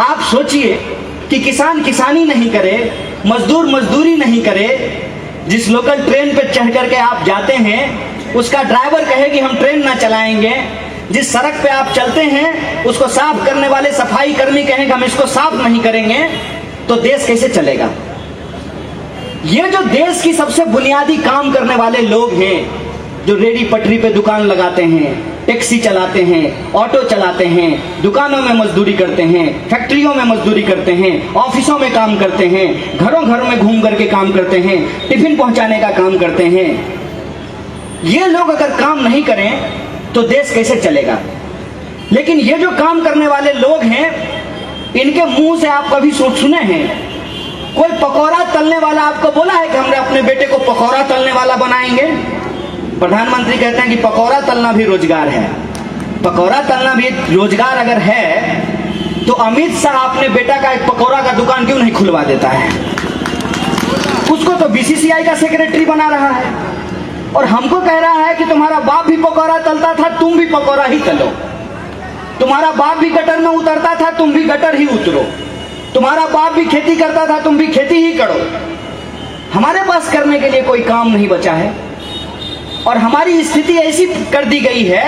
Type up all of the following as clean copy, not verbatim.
आप सोचिए कि किसान किसानी नहीं करे, मजदूर मजदूरी नहीं करे, जिस लोकल ट्रेन पे चढ़ करके आप जाते हैं उसका ड्राइवर कहे कि हम ट्रेन ना चलाएंगे, जिस सड़क पे आप चलते हैं उसको साफ करने वाले सफाई कर्मी कहें कि हम इसको साफ नहीं करेंगे, तो देश कैसे चलेगा? ये जो देश की सबसे बुनियादी काम करने वाले लोग हैं, जो रेडी पटरी पे दुकान लगाते हैं, टैक्सी चलाते हैं, ऑटो चलाते हैं, दुकानों में मजदूरी करते हैं, फैक्ट्रियों में मजदूरी करते हैं, ऑफिसों में काम करते हैं, घरों घरों में घूम करके काम करते हैं, टिफिन पहुंचाने का काम करते हैं, ये लोग अगर काम नहीं करें तो देश कैसे चलेगा? लेकिन ये जो काम करने वाले लोग हैं, इनके मुंह से आप कभी सुने हैं कोई पकौड़ा तलने वाला आपको बोला है कि हमने अपने बेटे को पकौड़ा तलने वाला बनाएंगे? प्रधानमंत्री कहते हैं कि पकौड़ा तलना भी रोजगार है। पकौड़ा तलना भी रोजगार अगर है तो अमित शाह अपने बेटा का एक पकौड़ा का दुकान क्यों नहीं खुलवा देता है? उसको तो बीसीसीआई का सेक्रेटरी बना रहा है और हमको कह रहा है कि तुम्हारा बाप भी पकौड़ा तलता था, तुम भी पकौड़ा ही तलो। तुम्हारा बाप भी गटर में उतरता था, तुम भी गटर ही उतरो। तुम्हारा बाप भी खेती करता था, तुम भी खेती ही करो। हमारे पास करने के लिए कोई काम नहीं बचा है और हमारी स्थिति ऐसी कर दी गई है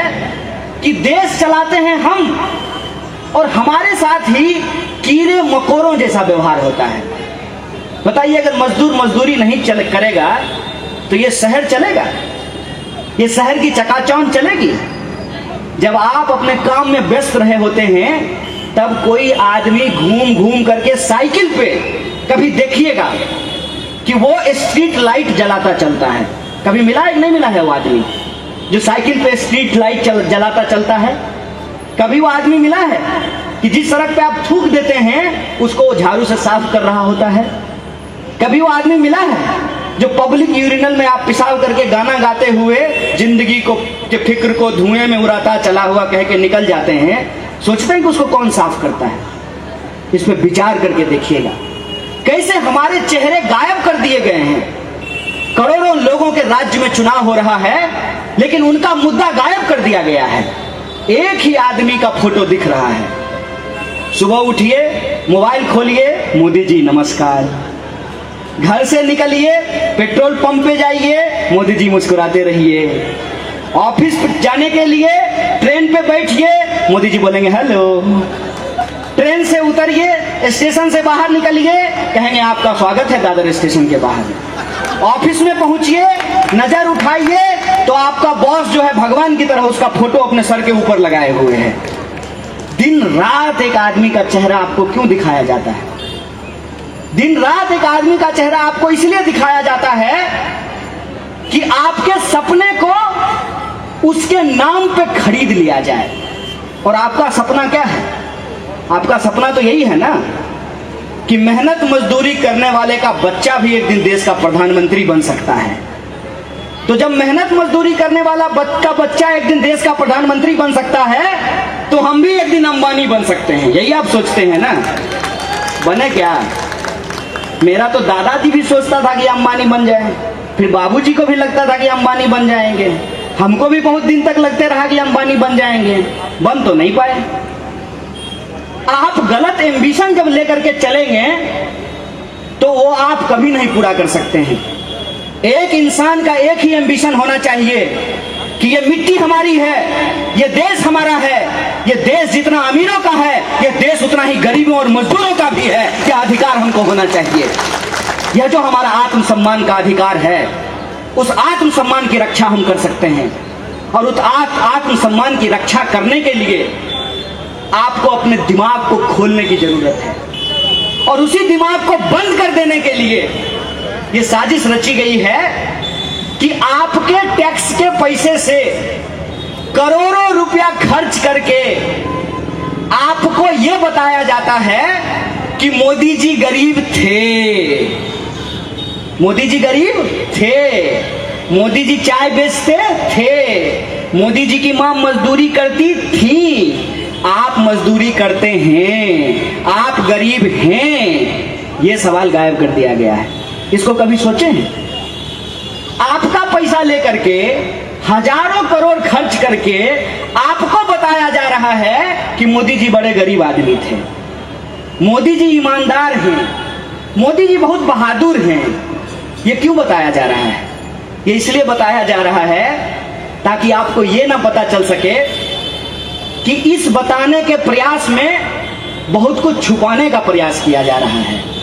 कि देश चलाते हैं हम और हमारे साथ ही कीड़े मकोड़ों जैसा व्यवहार होता है। बताइए, अगर मजदूर मजदूरी नहीं करेगा तो ये शहर चलेगा? ये शहर की चकाचौंध चलेगी? जब आप अपने काम में व्यस्त रहे होते हैं तब कोई आदमी घूम घूम करके साइकिल पे कभी देखिएगा कि वो स्ट्रीट लाइट जलाता चलता है। कभी मिला है कि नहीं मिला है वो आदमी जो साइकिल पे स्ट्रीट लाइट जलाता चलता है? कभी वो आदमी मिला है कि जिस सड़क पे आप थूक देते हैं उसको वो झाड़ू से साफ कर रहा होता है? कभी वो आदमी मिला है जो पब्लिक यूरिनल में आप पेशाब करके गाना गाते हुए जिंदगी को के फिक्र को धुएं में उड़ाता चला हुआ कह के निकल जाते हैं? सोचते हैं कि उसको कौन साफ करता है? इस पे विचार करके देखिएगा कैसे हमारे चेहरे गायब कर दिए गए हैं। करोड़ों लोगों के राज्य में चुनाव हो रहा है लेकिन उनका मुद्दा गायब कर दिया गया है। एक ही आदमी का फोटो दिख रहा है। सुबह उठिए, मोबाइल खोलिए, मोदी जी नमस्कार। घर से निकलिए, पेट्रोल पंप पे जाइए, मोदी जी मुस्कुराते रहिए। ऑफिस जाने के लिए ट्रेन पे बैठिए, मोदी जी बोलेंगे हेलो। ट्रेन से उतरिए, स्टेशन से बाहर निकलिए, कहेंगे आपका स्वागत है दादर स्टेशन के बाहर। ऑफिस में पहुंचिए, नजर उठाइए तो आपका बॉस जो है भगवान की तरह उसका फोटो अपने सर के ऊपर लगाए हुए है। दिन रात एक आदमी का चेहरा आपको क्यों दिखाया जाता है? दिन रात एक आदमी का चेहरा आपको इसलिए दिखाया जाता है कि आपके सपने को उसके नाम पे खरीद लिया जाए। और आपका सपना क्या है? आपका सपना तो यही है ना कि मेहनत मजदूरी करने वाले का बच्चा भी एक दिन देश का प्रधानमंत्री बन सकता है। तो जब मेहनत मजदूरी करने वाला बच्चा एक दिन देश का प्रधानमंत्री बन सकता है तो हम भी एक दिन अंबानी बन सकते हैं। यही आप सोचते हैं ना? बने क्या? मेरा तो दादाजी भी सोचता था कि अंबानी बन जाए, फिर बाबूजी को भी लगता था कि अंबानी बन जाएंगे, हमको भी बहुत दिन तक लगते रहा कि अंबानी बन जाएंगे, बन तो नहीं पाए। आप गलत एम्बिशन जब लेकर के चलेंगे तो वो आप कभी नहीं पूरा कर सकते हैं। एक इंसान का एक ही एम्बिशन होना चाहिए कि ये मिट्टी हमारी है, ये देश हमारा है, ये देश जितना अमीरों का है ये देश उतना ही गरीबों और मजदूरों का भी है। क्या अधिकार हमको होना चाहिए? यह जो हमारा आत्मसम्मान का अधिकार है, उस आत्मसम्मान की रक्षा हम कर सकते हैं। और उस आत्मसम्मान की रक्षा करने के लिए आपको अपने दिमाग को खोलने की जरूरत है और उसी दिमाग को बंद कर देने के लिए ये साजिश रची गई है कि आपके टैक्स के पैसे से करोड़ों रुपया खर्च करके आपको यह बताया जाता है कि मोदी जी गरीब थे, मोदी जी गरीब थे, मोदी जी चाय बेचते थे, मोदी जी की मां मजदूरी करती थी, आप मजदूरी करते हैं, आप गरीब हैं। यह सवाल गायब कर दिया गया है। इसको कभी सोचे हैं? आपका पैसा लेकर के हजारों करोड़ खर्च करके आपको बताया जा रहा है कि मोदी जी बड़े गरीब आदमी थे। मोदी जी ईमानदार हैं, मोदी जी बहुत बहादुर हैं। ये क्यों बताया जा रहा है? ये इसलिए बताया जा रहा है ताकि आपको ये ना पता चल सके कि इस बताने के प्रयास में बहुत कुछ छुपाने का प्रयास किया जा रहा है।